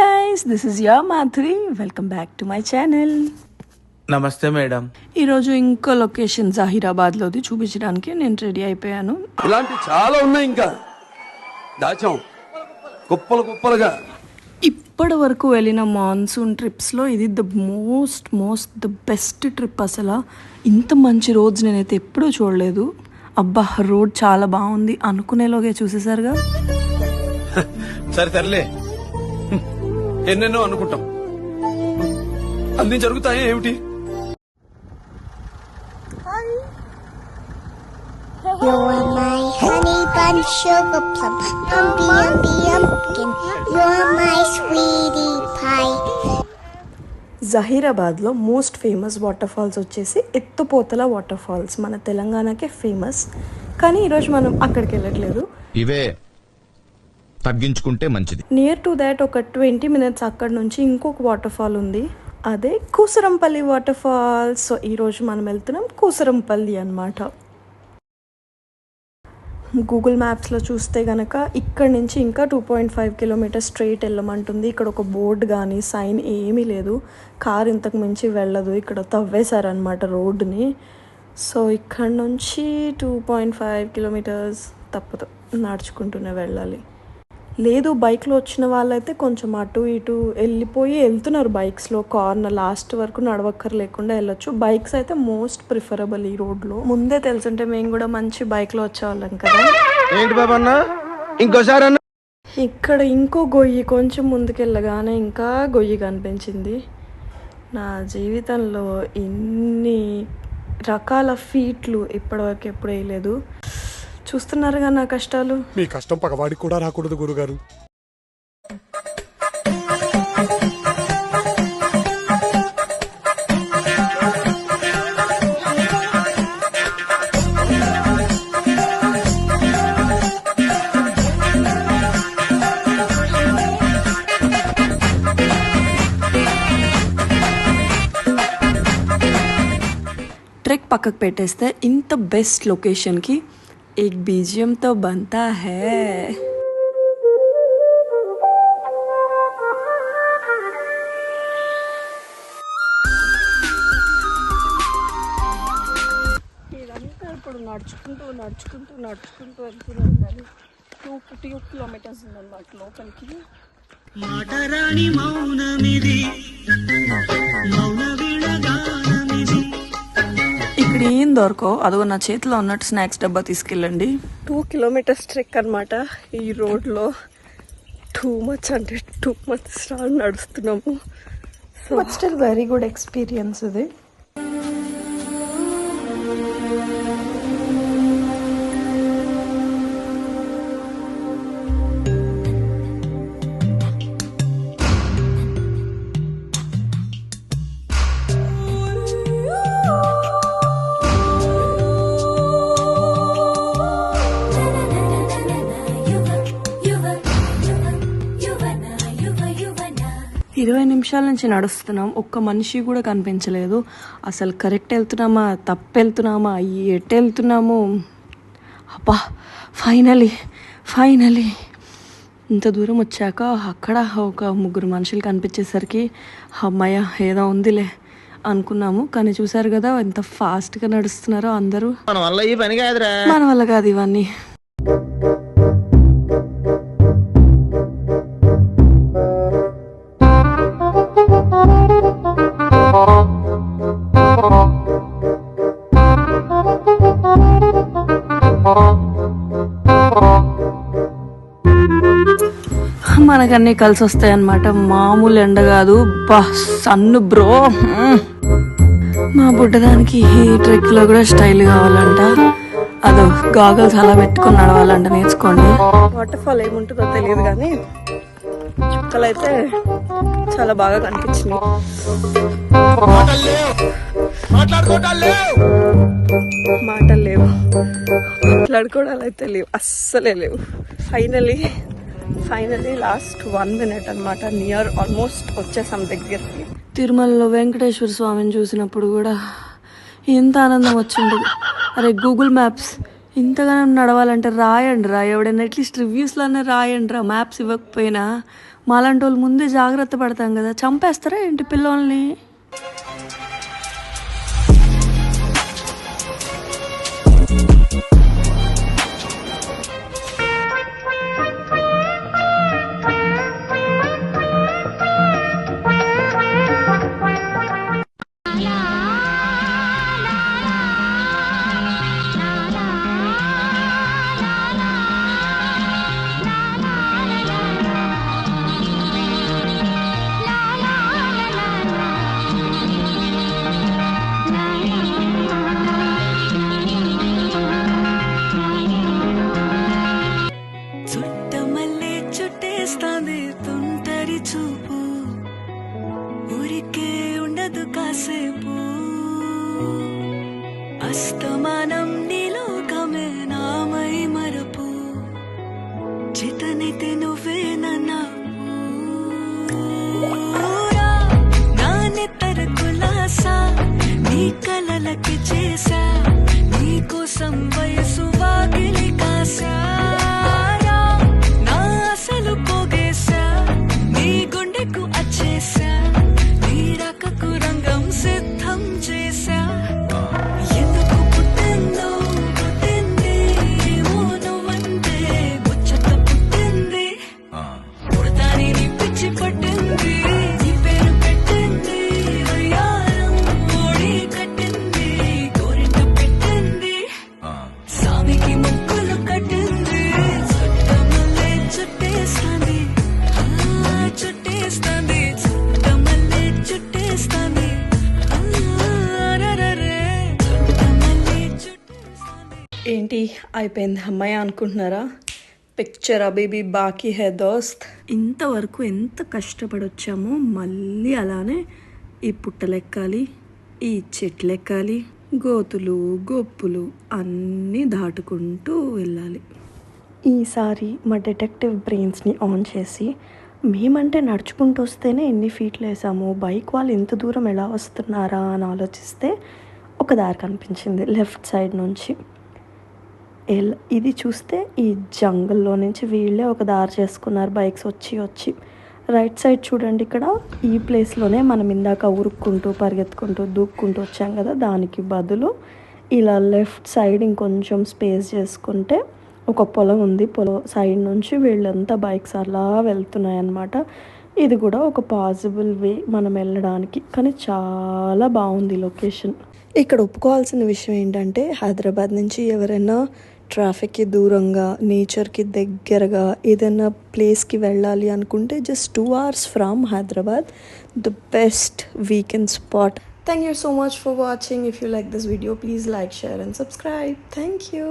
guys, this is your Madhuri. Welcome back to my channel. నమస్తే madam. ఈరోజు ఇంకో location జహీరాబాద్లోది చూపించడానికి నేను రెడీ అయిపోయాను. ఇలాంటి చాలా ఉన్నాయి, ఇంకా దాచాం కుప్పలు కుప్పలుగా. ఇప్పటి వరకు వెళ్ళిన మాన్సూన్ ట్రిప్స్లో ఇది ద బెస్ట్ ట్రిప్. అసలు ఇంత మంచి రోడ్స్ నేనైతే ఎప్పుడూ చూడలేదు. అబ్బా, రోడ్ చాలా బాగుంది అనుకునేలోగే చూసేసారుగా. సరే తరలే, ఎన్నెన్నో అనుకుంటాం, అన్ని జరుగుతాయి ఏమిటి? You're my honey bun, sugar plum, pumpkin. You're my sweetie pie. జహీరాబాద్లో మోస్ట్ ఫేమస్ వాటర్ ఫాల్స్ వచ్చేసి ఎత్తుపోతల వాటర్ ఫాల్స్. మన తెలంగాణకే ఫేమస్, కానీ ఈరోజు మనం అక్కడికి వెళ్ళట్లేదు. ఇవే తగ్గించుకుంటే మంచిది. నియర్ టు దాట్ ఒక 20 minutes అక్కడ నుంచి ఇంకొక వాటర్ ఫాల్ ఉంది, అదే కూసరంపల్లి వాటర్ ఫాల్. సో ఈరోజు మనం వెళ్తున్నాం కూసరంపల్లి అన్నమాట. గూగుల్ మ్యాప్స్లో చూస్తే కనుక ఇక్కడ నుంచి ఇంకా 2.5 kilometers స్ట్రైట్ వెళ్ళమంటుంది. ఇక్కడ ఒక బోర్డు కానీ సైన్ ఏమీ లేదు, కార్ ఇంతకు మించి వెళ్ళదు. ఇక్కడ తవ్వేశారనమాట రోడ్డుని. సో ఇక్కడ నుంచి 2.5 kilometers తప్పదు, నడుచుకుంటూనే వెళ్ళాలి. లేదు, బైక్లో వచ్చిన వాళ్ళైతే కొంచెం అటు ఇటు వెళ్తున్నారు బైక్స్లో. కార్నర్ లాస్ట్ వరకు నడవక్కర్ లేకుండా వెళ్ళొచ్చు. బైక్స్ అయితే మోస్ట్ ప్రిఫరబుల్ ఈ రోడ్లో. ముందే తెలుసుంటే మేము కూడా మంచి బైక్లో వచ్చేవాళ్ళం కదా. ఏంటి బాబన్నా, ఇంకోసారి అన్న. ఇక్కడ ఇంకో గొయ్యి, కొంచెం ముందుకెళ్ళగానే ఇంకా గొయ్యి కనిపించింది. నా జీవితంలో ఇన్ని రకాల ఫీట్లు ఇప్పటివరకు ఎప్పుడు వేయలేదు. చూస్తున్నారుగా నా కష్టాలు. మీ కష్టం పగవాడికి కూడా రాకూడదు గురుగారు. ట్రెక్ పక్కకు పెట్టేస్తే ఇంత బెస్ట్ లొకేషన్కి एक BGM तो बनता है. ఇదంతా ఇప్పుడు నడుచుకుంటూ వెళ్తున్నాను. 2 kilometers ఉందన్నమాట లోపలికి. మాటరాణి మౌనమిది, మౌన విడగానమిది. ఇక్కడ ఏం దొరకో అదిగో నా చేతిలో ఉన్నట్టు స్నాక్స్ డబ్బా తీసుకెళ్ళండి. 2 kilometers ట్రెక్ అనమాట. ఈ రోడ్లో టూ మచ్ నడుస్తున్నాము. So still very good experience ఇది. ఇరవై నిమిషాల నుంచి నడుస్తున్నాం, ఒక్క మనిషి కూడా కనిపించలేదు. అసలు కరెక్ట్ వెళ్తున్నామా, తప్పు వెళ్తున్నామా, ఎటు వెళ్తున్నాము? అబ్బా, ఫైనలీ ఇంత దూరం వచ్చాక అక్కడ ఒక 3 మనుషులు కనిపించేసరికి అమ్మాయ ఏదో ఉందిలే అనుకున్నాము. కానీ చూసారు కదా ఎంత ఫాస్ట్గా నడుస్తున్నారో అందరూ. మన వల్ల కాదు ఇవన్నీ. మనకన్నీ కలిసి వస్తాయి అన్నమాట. మామూలు ఎండ కాదు, సన్ను బ్రో. మా బుడ్డదానికి ఈ ట్రెక్ లో కూడా స్టైల్ కావాలంట. అదో గాగల్స్ అలా పెట్టుకుని నడవాలంట, నేర్చుకోండి. వాటర్ ఫాల్ ఏముంటుందో తెలియదు కానీ చుక్కలు అయితే చాలా బాగా కనిపించినాయి. మాటలు లేవు, మాట్లాడుకోవడాలు అయితే లేవు, అస్సలే లేవు. ఫైనలీ లాస్ట్ 1 minute అనమాట. నియర్ ఆల్మోస్ట్ వచ్చేసాం దగ్గరికి. తిరుమలలో వెంకటేశ్వర స్వామిని చూసినప్పుడు కూడా ఎంత ఆనందం వచ్చిండదు. అరే గూగుల్ మ్యాప్స్ ఇంతగానో నడవాలంటే రాయండి ఎవడైనా అట్లీస్ట్ రివ్యూస్లోనే రాయండి మ్యాప్స్ ఇవ్వకపోయినా మాలాంటి వాళ్ళు ముందే జాగ్రత్త పడతాం కదా, చంపేస్తారా ఏంటి పిల్లోల్ని? చుట్టమల్లే చుట్టేస్తాంది తుంటరి చూపు, ఊరికే ఉండదు కాసేపు, అస్తమానం నీలోకమే నామై మరపు, చితనితే నువ్వే నన్నా నా నెత్తర కులాసా నీ కలలకి చేసా, నీ కోసం వయసు వాకిలి కాసా, పోగేశా నీ గుండెకు అచ్చేసా, నీ రకకు రంగం సిద్ధం చేశా. ఎందుకు పుట్టిందో పుట్టింది ఏమో నువ్వంటే ముచ్చట పుట్టింది, పుడతాని నీ పిచ్చి పట్టింది, నీ పేరు పెట్టింది వయ్యారం ఓడి కట్టింది, గోరింట పెట్టింది, సామికి ముక్కులు కట్టింది, చుట్టేస్తాంది చుట్టేస్తాంది చుట్టమల్లే చుట్టేస్తాంది ఏంటి అయిపోయింది అమ్మాయి అనుకుంటున్నారా? పిక్చర్ అబీబీ బాకీ హే దోస్త్. ఇంతవరకు ఎంత కష్టపడొచ్చామో మళ్ళీ అలానే ఈ పుట్టలెక్కాలి, ఈ చెట్లెక్కాలి, గోతులు గొప్పులు అన్నీ దాటుకుంటూ వెళ్ళాలి. ఈసారి మా డిటెక్టివ్ బ్రెయిన్స్ని ఆన్ చేసి మేమంటే నడుచుకుంటూ వస్తేనే ఎన్ని ఫీట్లు వేసాము, బైక్ వాళ్ళు ఇంత దూరం ఎలా వస్తున్నారా అని ఆలోచిస్తే ఒక దారి కనిపించింది లెఫ్ట్ సైడ్ నుంచి. ఇది చూస్తే ఈ జంగల్లో నుంచి వీళ్ళే ఒక దారి చేసుకున్నారు బైక్స్ వచ్చి వచ్చి. రైట్ సైడ్ చూడండి, ఇక్కడ ఈ ప్లేస్లోనే మనం ఇందాక ఉరుక్కుంటూ పరిగెత్తుకుంటూ దూక్కుంటూ వచ్చాం కదా, దానికి బదులు ఇలా లెఫ్ట్ సైడ్ ఇంకొంచెం స్పేస్ చేసుకుంటే ఒక పొలం ఉంది, పొలం సైడ్ నుంచి వీళ్ళంతా బైక్స్ అలా వెళ్తున్నాయన్నమాట. ఇది కూడా ఒక పాసిబుల్ వే మనం వెళ్ళడానికి, కానీ చాలా బాగుంది లొకేషన్. ఇక్కడ ఒప్పుకోవాల్సిన విషయం ఏంటంటే హైదరాబాద్ నుంచి ఎవరైనా ట్రాఫిక్కి దూరంగా నేచర్కి దగ్గరగా ఏదైనా ప్లేస్కి వెళ్ళాలి అనుకుంటే just 2 hours from Hyderabad the best weekend spot. Thank you so much for watching. If you like this video, please like, share and subscribe. Thank you.